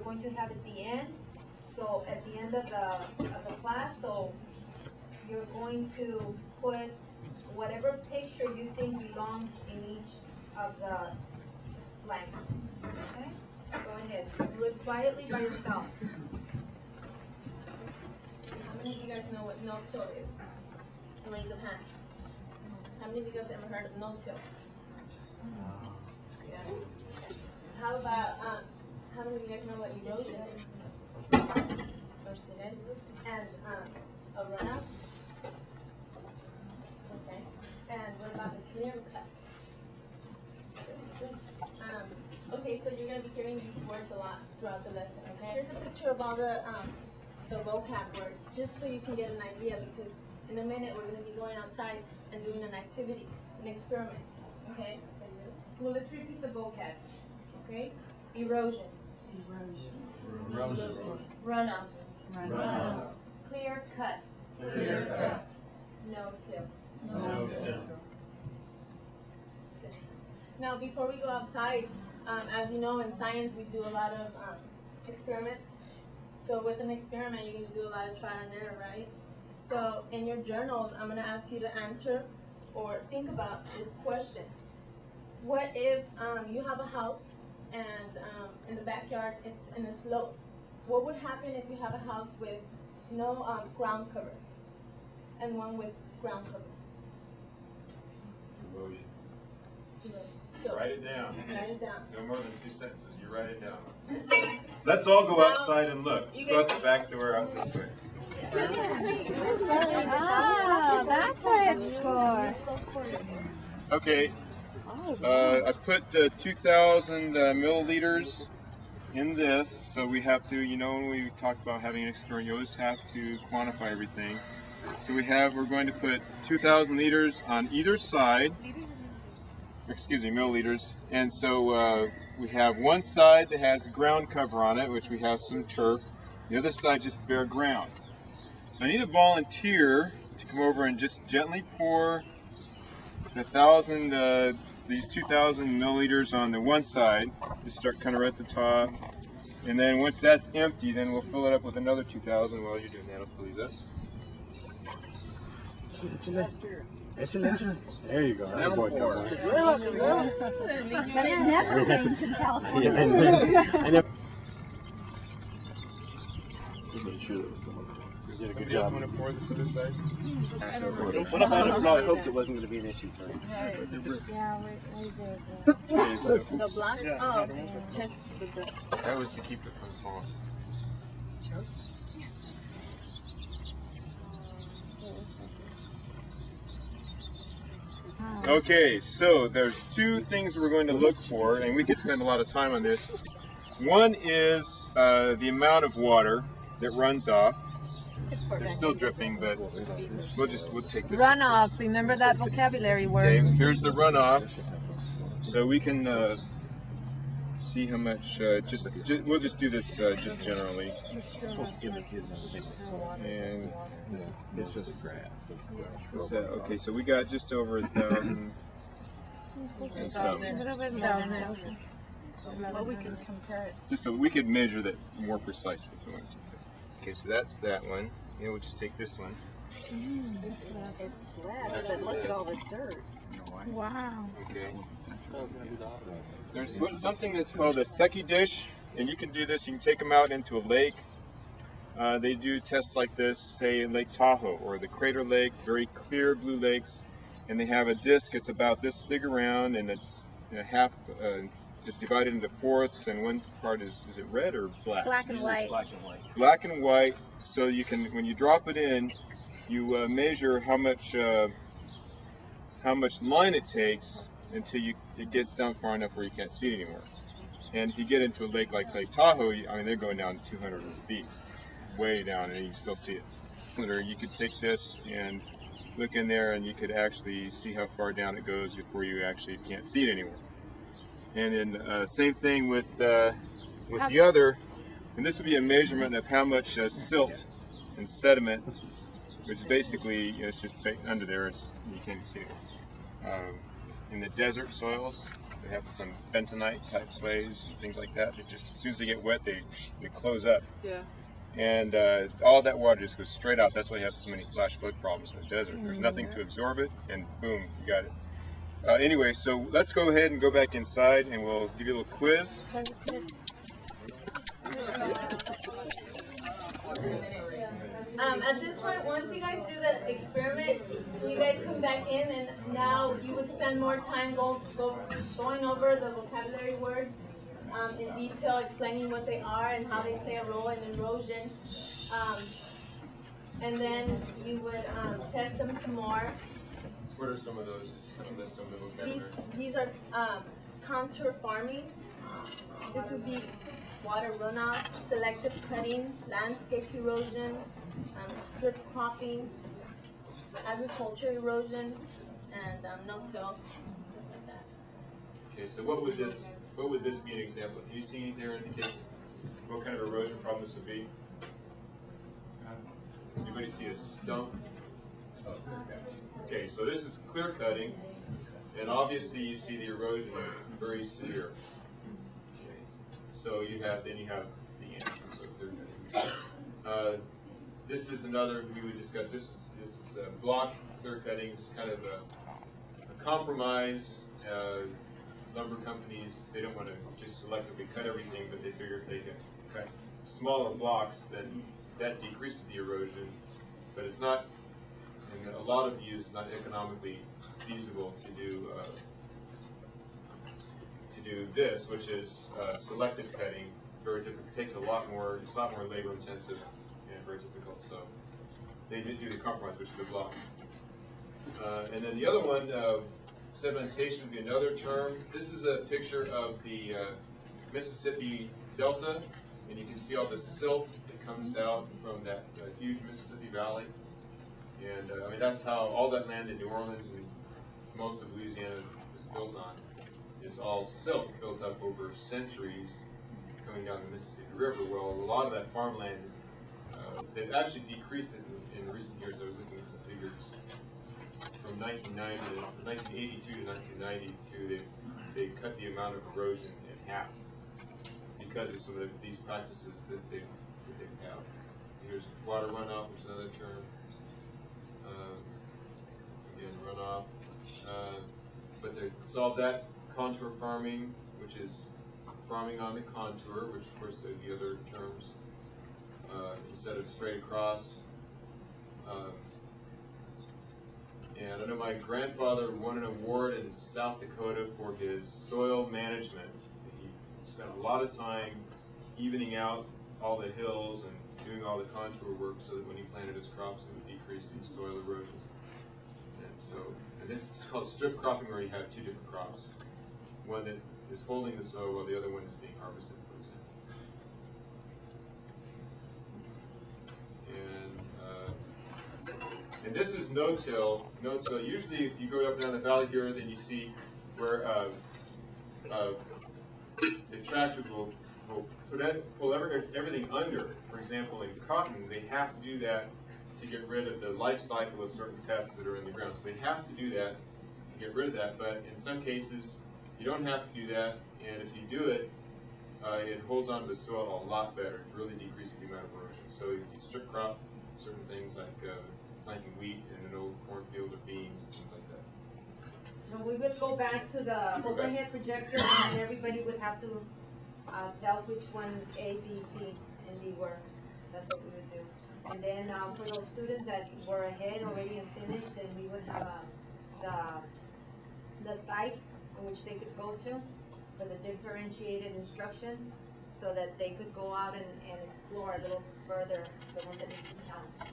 going to have at the end. So at the end of the class, so you're going to put whatever picture you think belongs in each of the blanks. Okay? Go ahead. Do it quietly by yourself. How many of you guys know what no-till is? Raise of hands. How many of you guys ever heard of no-till? Yeah. How about, how many of you guys know what erosion is? And a runoff? Okay. And what about the clear cut? Okay, so you're going to be hearing these words a lot throughout the lesson, okay? Here's a picture of all the vocab words, just so you can get an idea, because in a minute we're going to be going outside and doing an activity, an experiment, okay? Well, let's repeat the vocab. Okay? Erosion. Erosion. Runoff. Runoff. Clear cut. Clear cut. No-till. No-till. Now, before we go outside, as you know, in science we do a lot of experiments. So with an experiment, you're going to do a lot of trial and error, right? So in your journals, I'm going to ask you to answer or think about this question. What if you have a house and in the backyard it's in a slope? What would happen if you have a house with no ground cover and one with ground cover? Erosion. So, Write it down. Write it down. No more than 2 sentences. You write it down. Let's all go outside and look. Let's go out the back door out this way. Oh, that's what it's for. Okay. I put 2,000 milliliters in this, so we have to, when we talked about having an experiment, you always have to quantify everything. So we're going to put 2,000 liters on either side, milliliters, and so we have one side that has ground cover on it, which we have some turf, the other side just bare ground. So I need a volunteer to come over and just gently pour these 2,000 milliliters on the one side, just start kind of right at the top, and then once that's empty, then we'll fill it up with another 2,000. While you're doing that, I'll fill these up. There you go. That boy But it never rains in California. Somebody else want to pour this other side? What about if I hoped it wasn't going to be an issue for him? Yeah, Okay, so the block? Oh, yes. that was to keep it from falling. Okay, so there's 2 things we're going to look for, and we could spend a lot of time on this. One is the amount of water that runs off. They're still dripping, but we'll take this. Runoff. Remember that vocabulary word. Okay, here's the runoff. So we can see how much. We'll just do this just generally. And what's that? Okay, so we got just over 1,000 and some. Well, we can compare it. Just so we could measure that more precisely if we want to. Okay, so that's that one. And we'll just take this one. It's less, but look at all the dirt. Wow. Okay. There's something that's called a seki dish, and you can do this. You can take them out into a lake. They do tests like this, say Lake Tahoe or the Crater Lake, very clear blue lakes, and they have a disc. It's about this big around, and it's half. It's divided into fourths, and one part is it red or black? Black and white. Black and white. Black and white. So you can, when you drop it in, you measure how much line it takes until it gets down far enough where you can't see it anymore. And if you get into a lake like Lake Tahoe, they're going down 200 feet, way down, and you can still see it. You could take this and look in there, and you could actually see how far down it goes before you actually can't see it anymore. And then same thing with the other, and this would be a measurement of how much silt and sediment, which basically it's just under there. You can't see it. in the desert soils, they have some bentonite type clays and things like that. They just, as soon as they get wet, they close up. Yeah. And all that water just goes straight off. That's why you have so many flash flood problems in the desert. There's nothing to absorb it, and boom, you got it. Anyway, so let's go ahead and go back inside, and we'll give you a little quiz. At this point, once you guys do the experiment, you guys come back in, and now you would spend more time going over the vocabulary words in detail, explaining what they are and how they play a role in erosion. And then you would test them some more. What are some of those? Just kind of list some of the vocabulary. These are contour farming. This would be water runoff, selective cutting, landscape erosion, strip cropping, agriculture erosion, and no-till, stuff like that. Okay, so what would this be an example? Can you see there indicates what kind of erosion problem this would be? Anybody see a stump? Okay, so this is clear cutting, and obviously you see the erosion very severe. Okay, so you have the end. So clear cutting. This is another we would discuss. This is block clear cutting. It's kind of a compromise. Lumber companies, they don't want to just selectively cut everything, but they figure if they can cut smaller blocks, then that decreases the erosion. But it's not, in a lot of views, it's not economically feasible to do this, which is selective cutting. Very difficult. It takes a lot more. It's a lot more labor intensive and very difficult. So they did do the compromise, which is the block. And then the other one. Sedimentation would be another term. This is a picture of the Mississippi Delta, and you can see all the silt that comes out from that huge Mississippi Valley. And I mean, that's how all that land in New Orleans and most of Louisiana was built on. It's all silt built up over centuries coming down the Mississippi River. Well, a lot of that farmland, they've actually decreased it in recent years. I was looking at some figures. From 1982 to 1992, they cut the amount of erosion in half because of some of these practices that they have. Here's water runoff, which is another term. Again, runoff. But to solve that, contour farming, which is farming on the contour, which of course are the other terms, instead of straight across. And I know my grandfather won an award in South Dakota for his soil management. He spent a lot of time evening out all the hills and doing all the contour work so that when he planted his crops, it would decrease the soil erosion. And this is called strip cropping, where you have two different crops. One that is holding the soil while the other one is being harvested, for example. And this is no-till. No-till. Usually, if you go up and down the valley here, then you see where the tractor will pull everything under. For example, in cotton, they have to do that to get rid of the life cycle of certain pests that are in the ground. So they have to do that to get rid of that. But in some cases, you don't have to do that. And if you do it, it holds onto the soil a lot better. It really decreases the amount of erosion. So you can strip crop certain things like planting wheat in an old cornfield or beans, things like that. Now we would go back to the overhead projector, and everybody would have to tell which one A, B, C, and D were. That's what we would do. And then for those students that were ahead already and finished, then we would have the sites in which they could go to for the differentiated instruction, so that they could go out and explore a little further the ones that need to count.